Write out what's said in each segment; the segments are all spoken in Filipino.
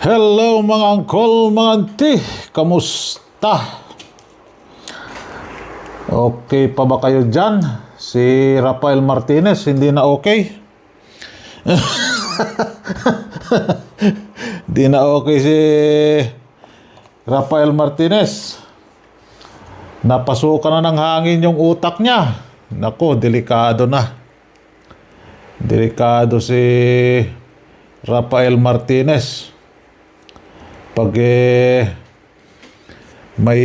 Hello mga angkol, mga auntie, kamusta? Okay pa ba kayo dyan? Si Rafael Martinez hindi na okay? Hindi na okay si Rafael Martinez. Napasukan na ng hangin yung utak niya. Nako, delikado na. Delikado si Rafael Martinez. Pag may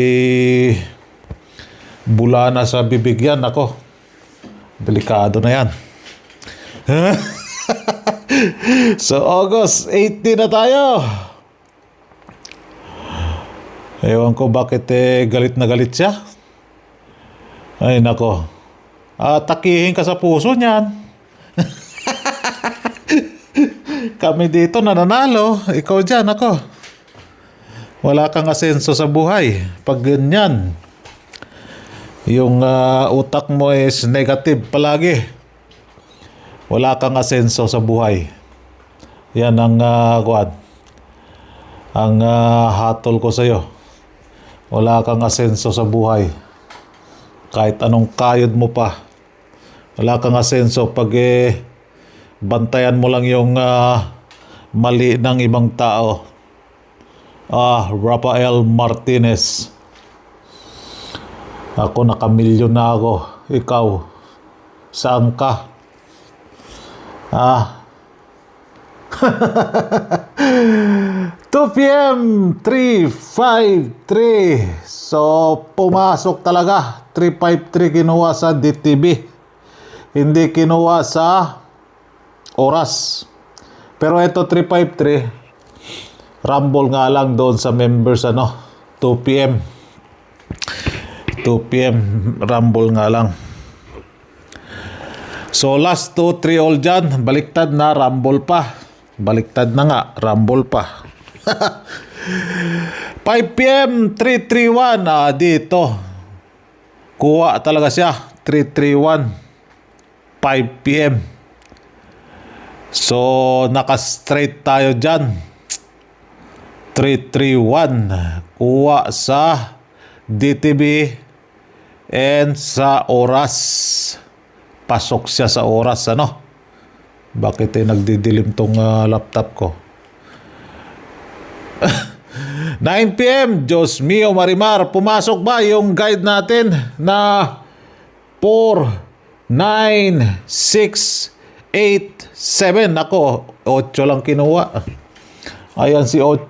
bula na sa bibig yan, ako, delikado na yan. So, August 18 na tayo. Ewan ko bakit galit na galit siya. Ay, nako. Takihin ka sa puso niyan. Kami dito nananalo. Ikaw dyan, ako. Wala kang asenso sa buhay. Pag ganyan, yung utak mo is negative palagi. Wala kang asenso sa buhay. Yan ang hatol ko sa'yo. Wala kang asenso sa buhay. Kahit anong kayod mo pa. Wala kang asenso pag bantayan mo lang yung mali ng ibang tao. Rafael Martinez. Ako, nakamilyon na ako. Ikaw, saan ka? 2 p.m. 353. So, pumasok talaga. 353 kinuha sa DTV. Hindi kinuha sa oras. Pero ito 353. Rumble nga lang doon sa members 2 p.m. 2 p.m. Rumble nga lang. So last 2, 3 all dyan. Baliktad na, rumble pa. Baliktad na nga, rumble pa. 5 p.m. 331. Dito. Kuha talaga siya. 331. 5 p.m. So naka-straight tayo dyan. 331 kuha sa DTV and sa oras. Pasok siya sa oras, Bakit nagdidilim tong laptop ko? 9 p.m. Diyos mio Marimar, pumasok ba yung guide natin na 4, 9, 6, 8, 7? Ako, 8 lang kinuha. Ayan si 8.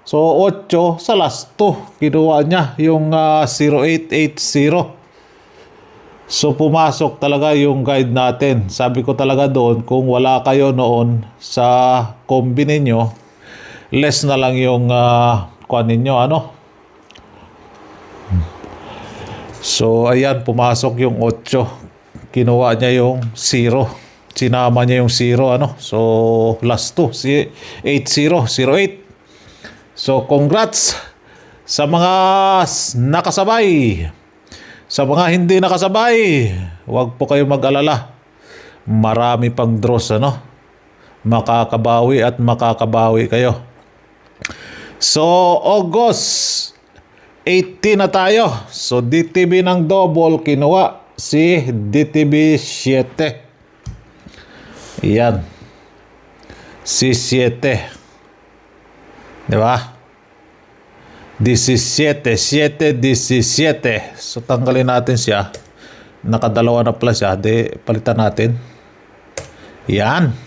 So 8 sa last 2 kinuha niya yung 0880. So pumasok talaga yung guide natin. Sabi ko talaga doon, kung wala kayo noon sa combi ninyo, less na lang yung kuha ninyo, So ayan, pumasok yung 8. Kinuha niya yung 0. Sinama niya yung 0, So, last 2, si 8008. So, congrats sa mga nakasabay. Sa mga hindi nakasabay, huwag po kayo mag-alala. Marami pang draws, Makakabawi at makakabawi kayo. So, August 18 na tayo. So, DTV ng double, kinuha si DTV 7. Yan. Si 7. Diba? 17. 7, 17. So, tanggalin natin siya. Nakadalawa na pala siya. Palitan natin. Yan.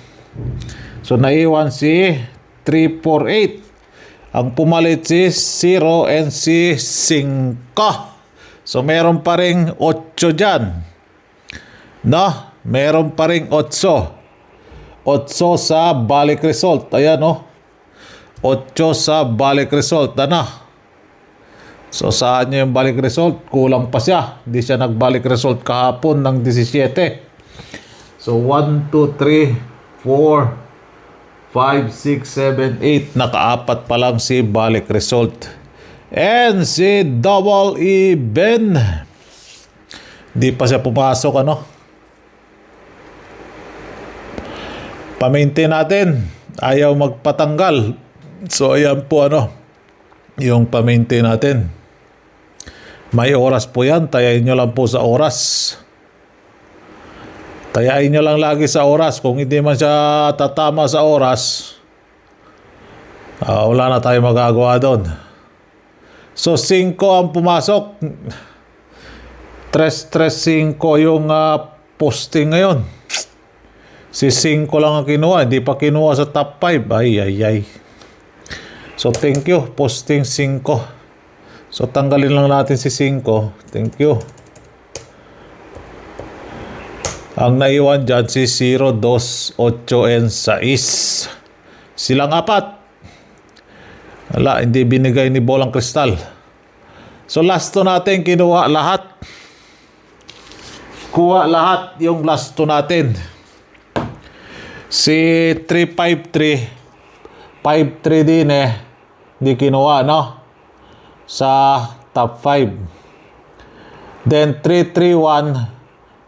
So, naiwan si 348. Ang pumalit si 0 and si 5. So, meron pa ring 8 dyan. Meron pa ring 8. 8 sa balik result. Ayan, 8 sa balik result. So, saan niya yung balik result? Kulang pa siya. Hindi siya nagbalik result kahapon ng 17. So, 1, 2, 3, 4, 5, 6, 7, 8. Nakaapat pa lang si balik result. And si double even. Di pa siya pumasok, pamaintain natin. Ayaw magpatanggal. So ayan po yung pa-maintain natin. May oras po yan, tayain nyo lang po sa oras. Tayain nyo lang lagi sa oras. Kung hindi man siya tatama sa oras, wala na tayo magagawa doon. So 5 ang pumasok. 3-3-5 yung posting ngayon. Si 5 lang ang kinuha, hindi pa kinuha sa top 5. Ay. So thank you, posting 5. So tanggalin lang natin si 5. Thank you. Ang naiwan dyan si 0, 2, 8, and 6. Silang 4. Wala, hindi binigay ni Bolang Kristal. So last 2 natin kinuha lahat. Kuha lahat yung last 2 natin. Si 353, 53 din hindi kinuha, sa top 5. Then 331,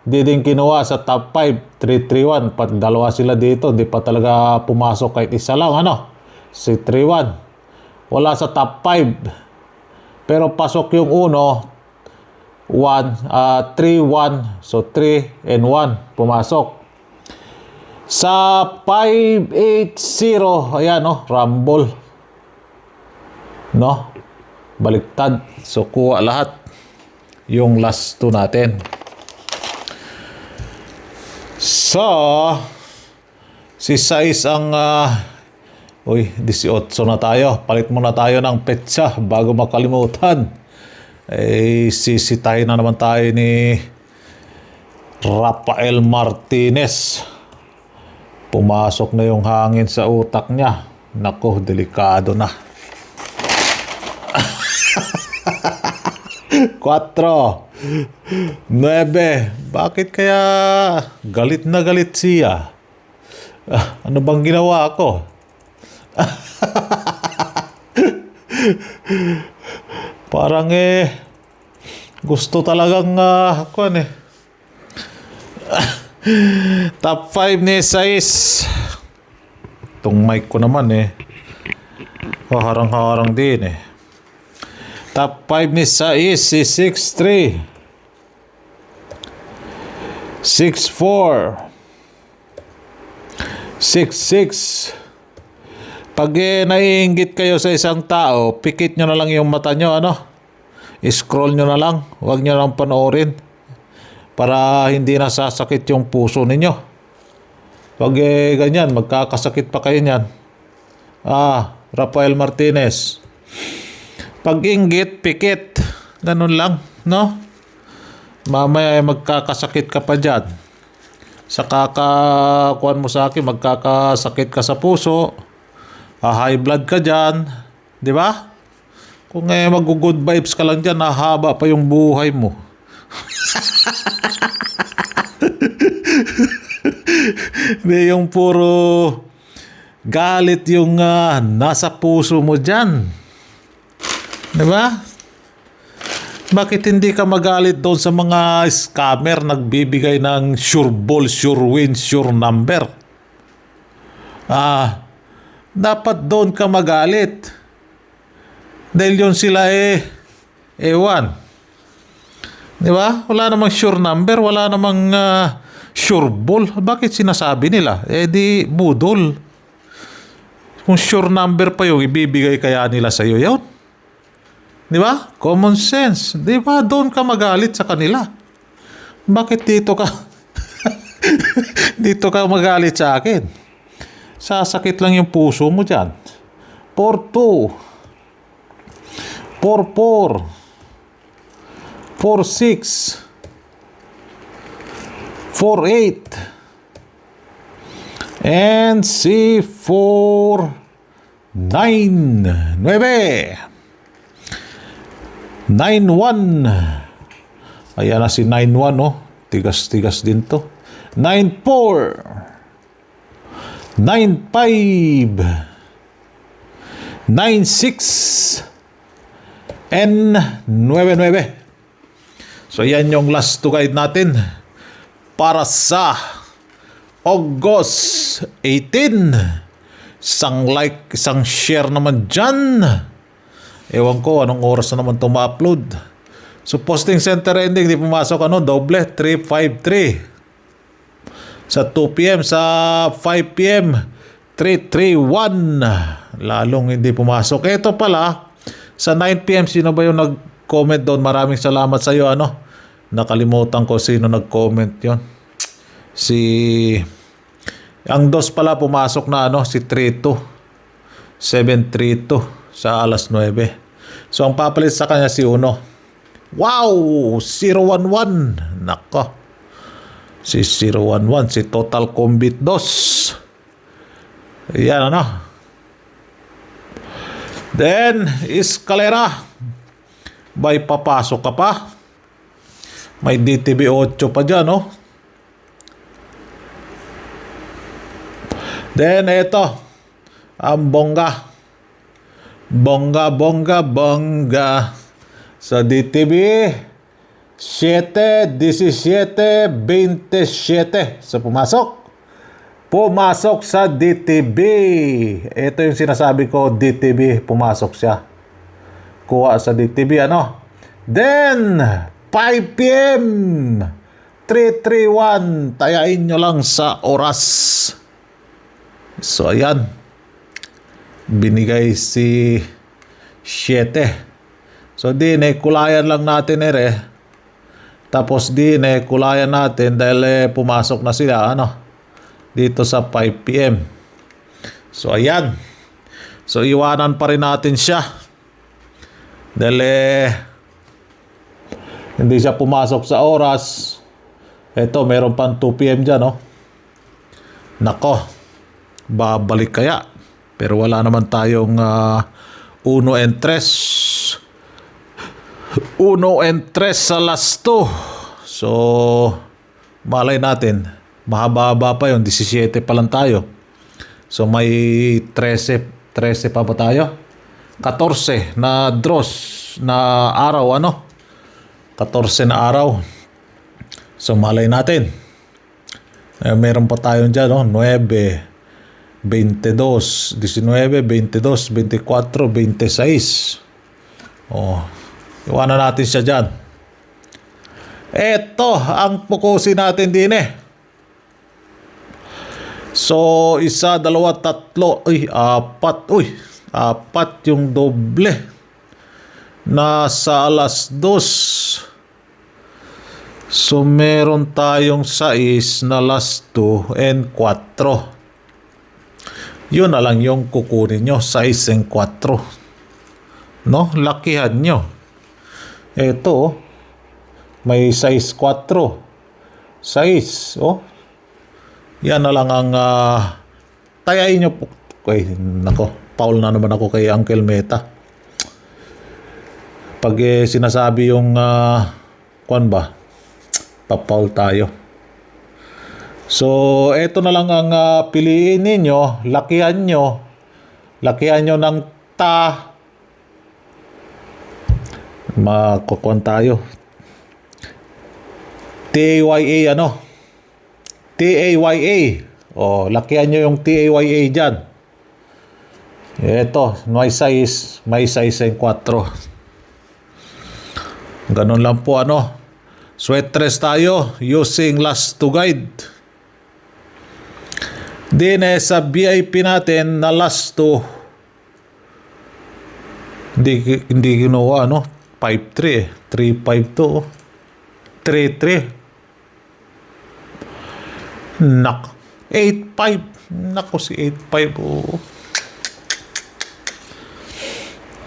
di din kinuha sa top 5. 331, dalawa sila dito, di pa talaga pumasok kahit isa lang, si 31. Wala sa top 5. Pero pasok yung 3, 1. So 3 and 1 pumasok. Sa 580, ayan, rumble. Baliktad. So kuha lahat yung last 2 natin. So si 6 ang 18 na tayo. Palit muna tayo ng petsa bago makalimutan. Sisitahin na naman tayo ni Rafael Martinez. Pumasok na yung hangin sa utak niya. Nako, delikado na. 4, 9. Bakit kaya galit na galit siya? Ano bang ginawa ko? Parang gusto talagang top 5 ni 6. Itong mic ko naman harang-harang din Top 5 ni 6 si 6-3, 6-4, 6-6. Pag naiinggit kayo sa isang tao, pikit nyo na lang yung mata nyo, scroll nyo na lang, huwag nyo lang panoorin para hindi nasasakit yung puso ninyo. Pag ganyan, magkakasakit pa kayo niyan. Rafael Martinez. Pag inggit, pikit. Ganun lang, Mamaya magkakasakit ka pa dyan. Sa kakakuan mo sa akin, magkakasakit ka sa puso. High blood ka dyan. Di ba? Kung mag-good vibes ka lang dyan, hahaba pa yung buhay mo. Hindi yung puro galit yung nasa puso mo dyan. Diba? Bakit hindi ka magalit doon sa mga scammer nagbibigay ng sure ball, sure win, sure number? Dapat doon ka magalit. Dahil yun sila ewan. Diba? Wala namang sure number, wala namang sure ball. Bakit sinasabi nila? Di budol. Kung sure number pa yung ibibigay kaya nila sa iyo yun. Di ba? Common sense. Di ba? Doon ka magalit sa kanila. Bakit dito ka dito ka magalit sa akin? Sasakit lang yung puso mo dyan. 4-2, 4-4, 4-6, 4-8, and C4, 9, 9. 9-1. Ayan na si 9-1, Tigas-tigas din to. 9-4. 9-5. 9-6. And 9-9. So yan yung last to guide natin para sa August 18. isang like, isang share naman dyan. Ewan ko anong oras na naman ito ma-upload. So posting center ending, di pumasok doble, 353. Sa 2 p.m. sa 5 p.m. 331. Lalong hindi pumasok. Ito pala, sa 9 p.m. sino ba yung nag-comment doon? Maraming salamat sa iyo. Nakalimutan ko sino nag-comment yon. Ang dos pala pumasok na si 32. 732 sa alas 9. So ang papalit sa kanya si Uno. Wow! 011. Nako. Si 011. Si Total Combat 2. Yan Then, Escalera. May papasok ka pa. May DTB 8 pa dyan, Then, ito. Ang bongga. Bongga. Sa DTB, 7, 17, 27. So, pumasok sa DTB. Ito yung sinasabi ko, DTB, pumasok siya. Kuha sa DTB, Then, 5 p.m. 331. Tayain nyo lang sa oras. So, ayan. Binigay si 7. So, kulayan lang natin Tapos, kulayan natin dahil pumasok na sila, dito sa 5 p.m. So, ayan. So, iwanan pa rin natin siya. Dahil hindi siya pumasok sa oras. Ito, meron pang 2 p.m. dyan, Nako, babalik kaya. Pero wala naman tayong 1 and 3. 1 and 3 sa last 2. So, malay natin. Mahaba-haba pa yun. 17 pa lang tayo. So, may 13 pa ba tayo? 14 na draws na araw, 14 na araw. So, malay natin. Meron pa tayo dyan, 9, 22, 19, 22, 24, 26. Iwanan natin siya dyan. Ito ang pukusin natin din So, 1, 2, 3, 4. 4 yung doble. Nasa alas 2. So, meron tayong 6 na last 2 and 4. Yun na lang yung kukunin nyo. 6 and 4. Lakihan nyo. Ito, may 6, 4. 6, Yan na lang ang tayain nyo po. Nako, Paul na naman ako kay Uncle Meta. Pag sinasabi yung papaul tayo. So, eto na lang ang piliin ninyo. Lakihan nyo ng makukuhan tayo. TAYA TAYA. Lakihan nyo yung TAYA dyan. Ito, may size and 4. Ganun lang po Sweat dress tayo using last 2 guide. Din sa VIP natin na last 2. Hindi ginawa 5-3 3-5 3-3. Nak 8-5. Nako si 8-5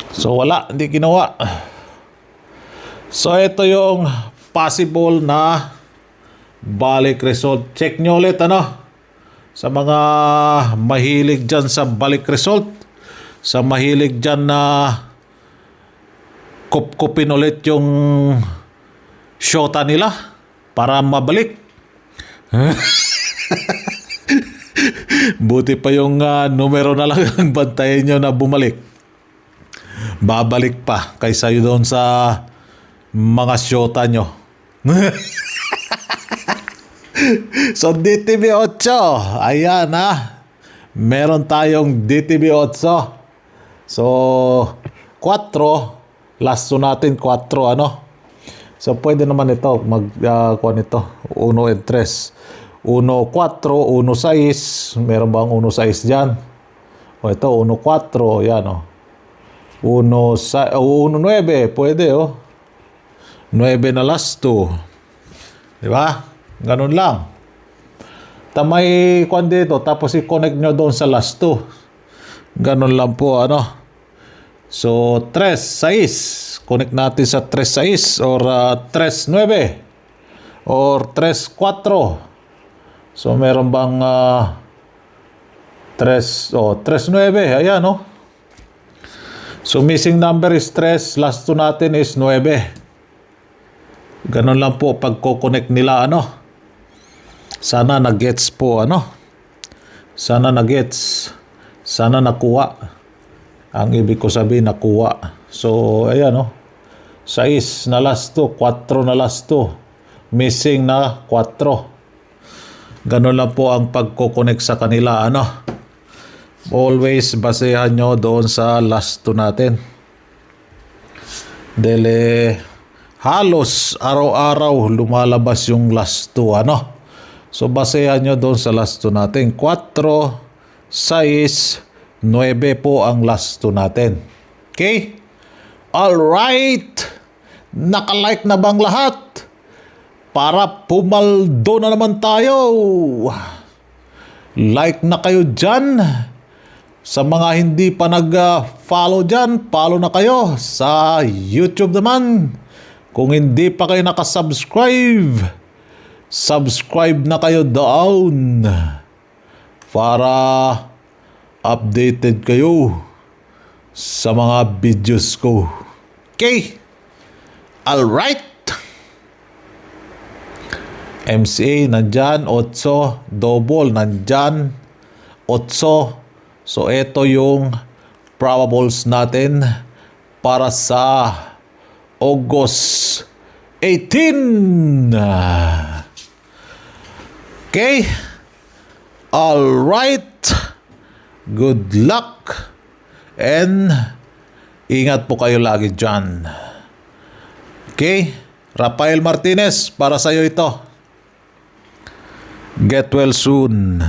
So wala, hindi ginawa. So ito yung possible na balik result. Check nyo ulit sa mga mahilig dyan sa balik result, sa mahilig dyan na kupkupin ulit yung shota nila para mabalik. Buti pa yung numero na lang ang bantayan nyo na bumalik. Babalik pa kaysa yun doon sa mga shota nyo. So DTB 8, ayan meron tayong DTB 8. So, 4. Last 2 natin, 4, ano? So, pwede naman ito, kuha nito, 1 and 3. 1, 4, 1, 6. Meron bang 1, 6 dyan? O ito, 1, 4. Yan, o. 1, 9. Pwede, o. 9 na last 2. Di ba? Ganun lang. May kuan dito, tapos i-connect nyo doon sa last 2. Ganun lang po, ano. So, 3, 6. Connect natin sa 3, 6 or 3, 9 or 3, 4. So, meron bang 3, 9. Ayan, no? So, missing number is 3. Last 2 natin is 9. Ganun lang po pagko-connect nila, ano. Sana na-gets po, ano. Sana na-gets. Sana nakuha. Ang ibig ko sabihin, nakuha. So, ayan, no. 6 na last 2, 4 na last 2. Missing na 4. Ganun lang po ang pagko-connect sa kanila, ano. Always basehan nyo doon sa last 2 natin. Dele, halos araw-araw lumalabas yung last 2, ano. So, basehan nyo doon sa last 2 natin. 4, 6, 9 po ang last 2 natin. Okay? Alright! Nakalike na bang lahat? Para pumaldo na naman tayo. Like na kayo dyan. Sa mga hindi pa nag-follow dyan, follow na kayo. Sa YouTube naman, kung hindi pa kayo nakasubscribe, subscribe na kayo doon para updated kayo sa mga videos ko. Okay? Alright? MCA nandyan, 8, double nandyan, 8. So, ito yung probables natin para sa August 18. Okay? Alright. Good luck. And ingat po kayo lagi dyan. Okay? Rafael Martinez, para sa'yo ito. Get well soon.